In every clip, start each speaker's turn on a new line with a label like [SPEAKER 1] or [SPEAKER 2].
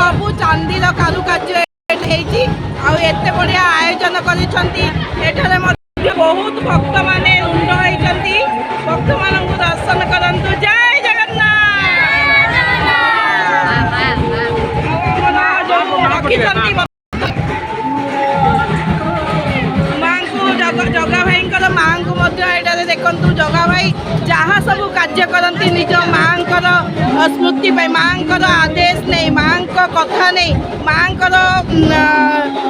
[SPEAKER 1] सबू चांदीर कारुकार्य एते बढ़िया आयोजन कर बहुत भक्त माने रुंड होती भक्त मान दर्शन करंतु जय जगन्नाथ जगा भाई माँ को देखु जगा भाई जहाँ सब कार्य करती निज माँ स्मृति माँ आदेश नहीं माँ कथा नहीं माँ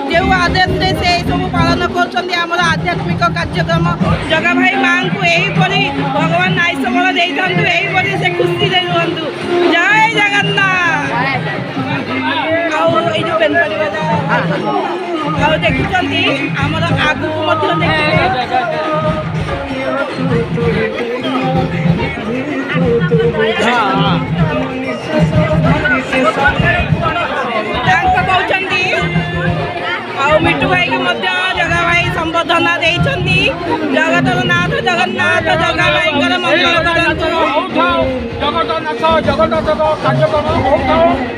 [SPEAKER 1] जो आदेश से सब पालन कर आध्यात्मिक कार्यक्रम जगा भाई माँ को यहीपरी भगवान आयुष बल दे यहीपरी से खुशी रुहतु जय जगन्नाथ जो बेनपड़ी बाजा देखुं आमर आगू मिट्टू भाई को जगा भाई संबर्धना देती जगतर नाथ जगन्नाथ जगा भाई मंगल करंतु
[SPEAKER 2] जगन्नाथ जगन्नाथ कार्यक्रम